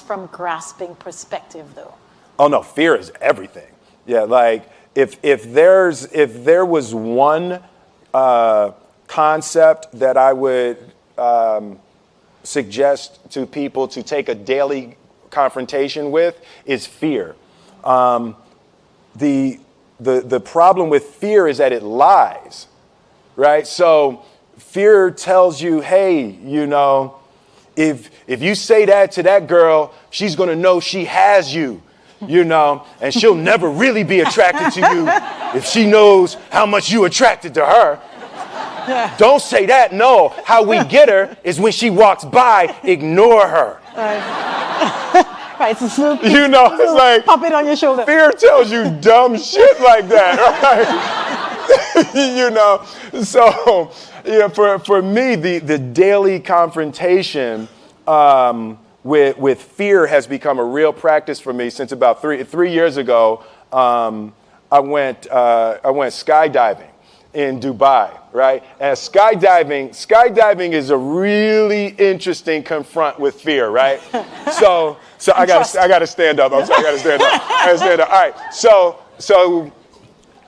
from grasping perspective, though. Oh no, fear is everything. Yeah, like if there was one concept that I would suggest to people to take a daily confrontation with, is fear. The problem with fear is that it lies, right? So fear tells you, hey, you know, if you say that to that girl, she's going to know she has you, you know, and she'll never really be attracted to you if she knows how much you attracted to her. Don't say that. No, how we get her is when she walks by, ignore her. Right, it's a little, You know, it's like pop it on your shoulder. fear tells you dumb shit like that, right? You know, so you know, for me, the daily confrontation with fear has become a real practice for me since about three years ago. I went skydiving in Dubai, right? And skydiving is a really interesting confront with fear, right? So I gotta stand up. I'm sorry, I gotta stand up. All right. So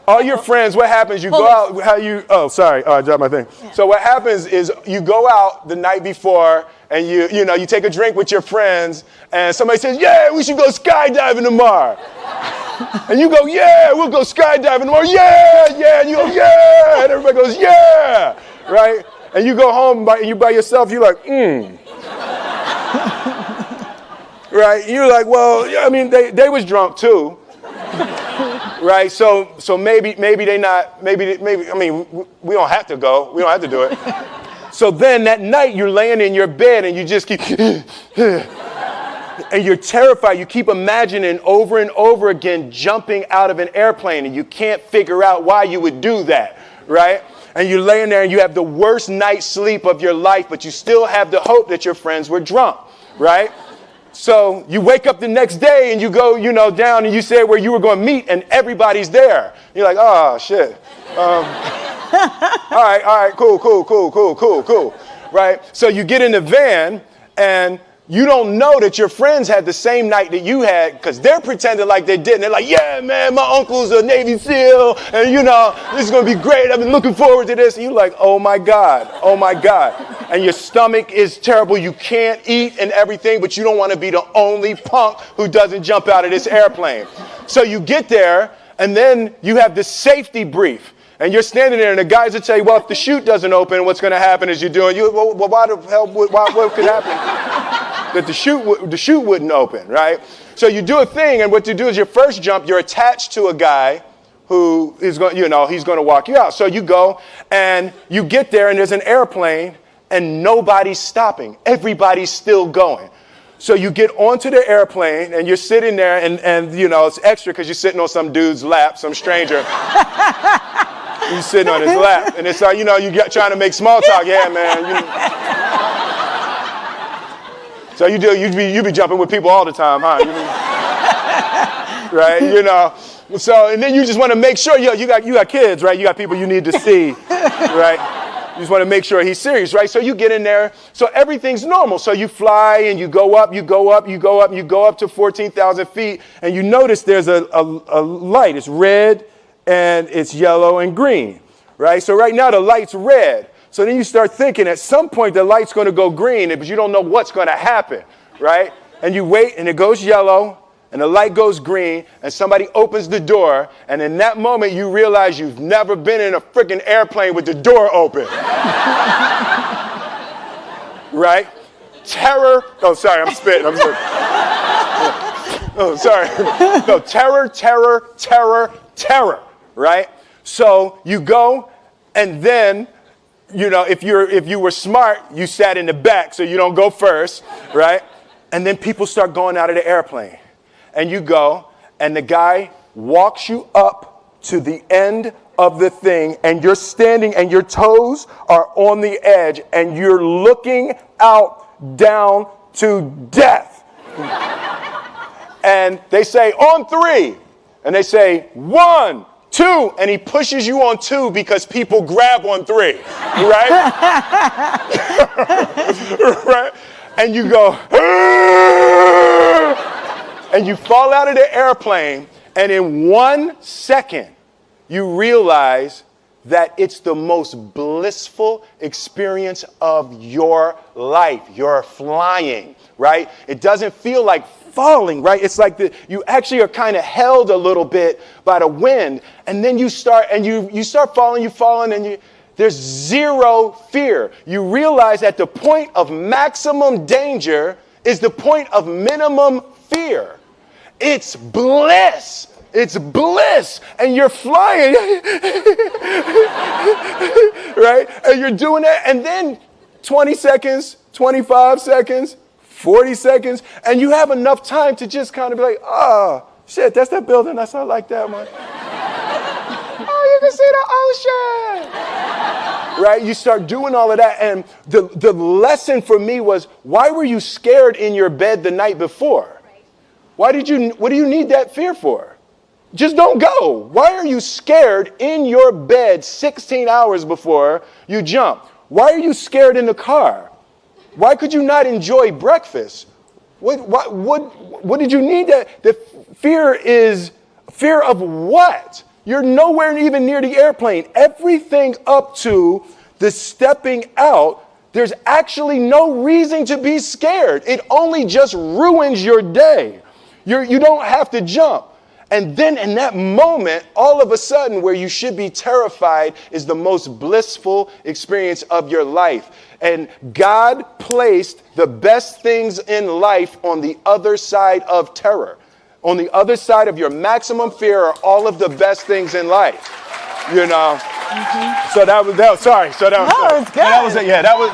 all your friends, what happens? You go out. I dropped my thing. Yeah. So what happens is you go out the night before and you take a drink with your friends, and somebody says, "Yeah, we should go skydiving tomorrow." And you go, "Yeah, we'll go skydiving tomorrow." Yeah. And you go, "Yeah." And everybody goes, "Yeah." Right? And you go home and you by yourself, you're like, Right? You're like, well, I mean, they was drunk too. Right? So maybe they not, maybe, I mean, we don't have to go. We don't have to do it. So then that night you're laying in your bed and you just keep, and you're terrified. You keep imagining over and over again jumping out of an airplane, and you can't figure out why you would do that, right? And you're laying there and you have the worst night's sleep of your life, but you still have the hope that your friends were drunk, right? So you wake up the next day and you go, down and you say where you were going to meet and everybody's there. You're like, oh, shit. All right, cool. Right? So you get in the van and you don't know that your friends had the same night that you had because they're pretending like they didn't. They're like, yeah, man, my uncle's a Navy SEAL and, this is going to be great. I've been looking forward to this. And you're like, oh, my God. And your stomach is terrible. You can't eat and everything, but you don't want to be the only punk who doesn't jump out of this airplane. So you get there and then you have this safety brief. And you're standing there, and the guys will tell you, well, if the chute doesn't open, what's going to happen is you're doing, well, why the hell, what could happen? That the chute wouldn't open, right? So you do a thing, and what you do is your first jump, you're attached to a guy who is going, he's going to walk you out. So you go, and you get there, and there's an airplane, and nobody's stopping. Everybody's still going. So you get onto the airplane, and you're sitting there, and it's extra because you're sitting on some dude's lap, some stranger. You're sitting on his lap, and it's like, you trying to make small talk. Yeah, man. So you be jumping with people all the time, huh? Right? So, and then you just want to make sure, you got kids, right? You got people you need to see, right? You just want to make sure he's serious, right? So you get in there, so everything's normal. So you fly and you go up to 14,000 feet, and you notice there's a light. It's red, and it's yellow and green, right? So right now the light's red. So then you start thinking at some point the light's going to go green, but you don't know what's going to happen, right? And you wait, and it goes yellow, and the light goes green, and somebody opens the door, and in that moment you realize you've never been in a freaking airplane with the door open. Right? Terror. Oh, sorry, I'm spitting. Oh, sorry. No, terror. Right? So you go, and then, if you were smart, you sat in the back so you don't go first, right? And then people start going out of the airplane. And you go, and the guy walks you up to the end of the thing, and you're standing, and your toes are on the edge, and you're looking out down to death. And they say, on 3. And they say, 1, 2, and he pushes you on 2 because people grab on 3, right? Right? And you go, And you fall out of the airplane, and in 1 second, you realize that it's the most blissful experience of your life. You're flying, right? It doesn't feel like falling, right? It's like you actually are kind of held a little bit by the wind, and then you start falling, and there's zero fear. You realize that the point of maximum danger is the point of minimum fear. It's bliss. It's bliss. And you're flying. Right? And you're doing that. And then 20 seconds, 25 seconds, 40 seconds. And you have enough time to just kind of be like, oh, shit, that's that building. I saw like that one. Oh, you can see the ocean. Right? You start doing all of that. And the lesson for me was, why were you scared in your bed the night before? What do you need that fear for? Just don't go. Why are you scared in your bed 16 hours before you jump? Why are you scared in the car? Why could you not enjoy breakfast? What did you need that? The fear is fear of what? You're nowhere even near the airplane. Everything up to the stepping out, there's actually no reason to be scared. It only just ruins your day. You don't have to jump. And then in that moment, all of a sudden, where you should be terrified is the most blissful experience of your life. And God placed the best things in life on the other side of terror. On the other side of your maximum fear are all of the best things in life. You know? Mm-hmm. So that was sorry. So that was, no, it's good.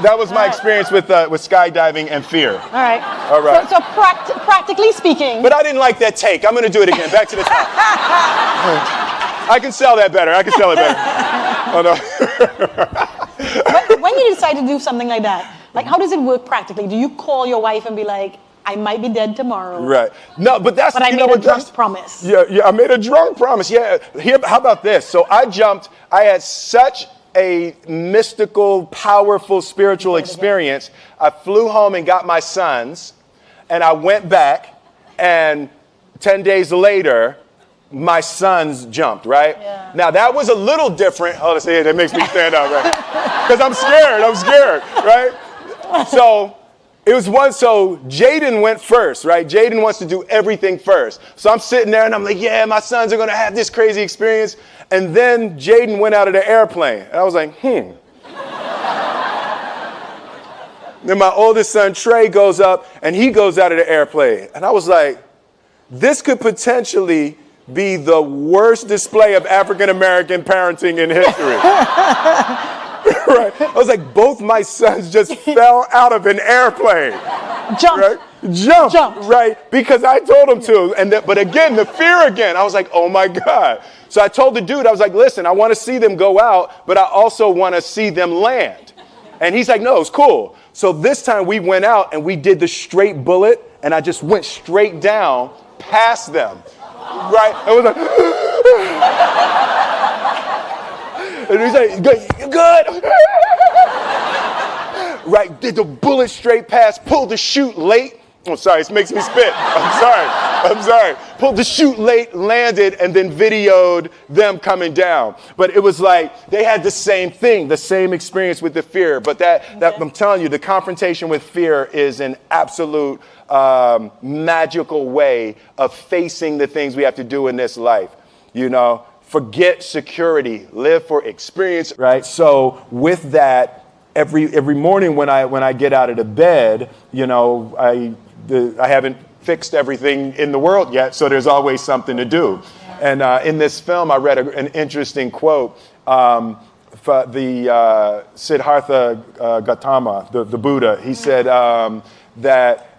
That was my experience with skydiving and fear. All right. All right. So practically speaking. But I didn't like that take. I'm going to do it again. Back to the top. I can sell that better. Oh, no. But when you decide to do something like that, like how does it work practically? Do you call your wife and be like, I might be dead tomorrow. Right. No, but that's, but I made a drunk promise. Yeah, I made a drunk promise. Yeah. How about this? So I jumped. I had such a mystical, powerful, spiritual experience. I flew home and got my sons, and I went back, and 10 days later, my sons jumped, right? Yeah. Now, that was a little different. Oh, see, that makes me stand up, right? Because I'm scared, right? So Jaden went first, right? Jaden wants to do everything first. So I'm sitting there and I'm like, yeah, my sons are going to have this crazy experience. And then Jaden went out of the airplane. And I was like, Then my oldest son, Trey, goes up and he goes out of the airplane. And I was like, this could potentially be the worst display of African-American parenting in history. Right. I was like, both my sons just fell out of an airplane. Jumped. Right? Jumped. Right. Because I told them to. But again, the fear again. I was like, oh my God. So I told the dude, I was like, listen, I want to see them go out, but I also want to see them land. And he's like, no, it's cool. So this time we went out and we did the straight bullet, and I just went straight down past them. Right. I was like, and he's like, good. Right, did the bullet straight past, pulled the chute late. Oh, sorry, it makes me spit. I'm sorry. Pulled the chute late, landed, and then videoed them coming down. But it was like, they had the same thing, the same experience with the fear. But that I'm telling you, the confrontation with fear is an absolute magical way of facing the things we have to do in this life. You know? Forget security, live for experience, right? So with that, every morning when I get out of the bed, you know, I haven't fixed everything in the world yet, so there's always something to do. And in this film, I read an interesting quote for the Siddhartha Gautama, the Buddha. He said that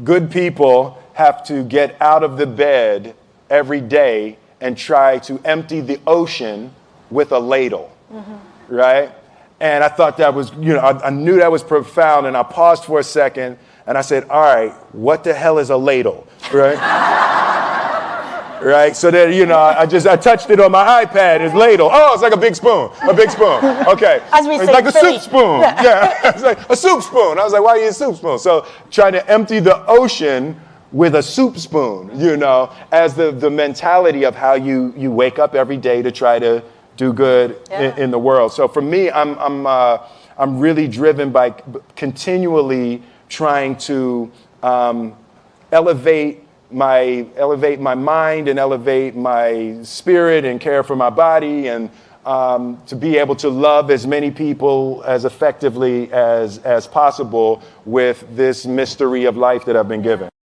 good people have to get out of the bed every day and try to empty the ocean with a ladle, right? And I thought that was, you know, I knew that was profound, and I paused for a second, and I said, all right, what the hell is a ladle, right? Right, so then, you know, I touched it on my iPad, it's ladle. Oh, it's like a big spoon, okay. As we it's say, like a soup spoon, yeah. It's like a soup spoon. I was like, why are you a soup spoon? So trying to empty the ocean with a soup spoon, you know, as the mentality of how you wake up every day to try to do good in the world. So for me, I'm really driven by continually trying to elevate my mind and elevate my spirit and care for my body, and to be able to love as many people as effectively as possible with this mystery of life that I've been given.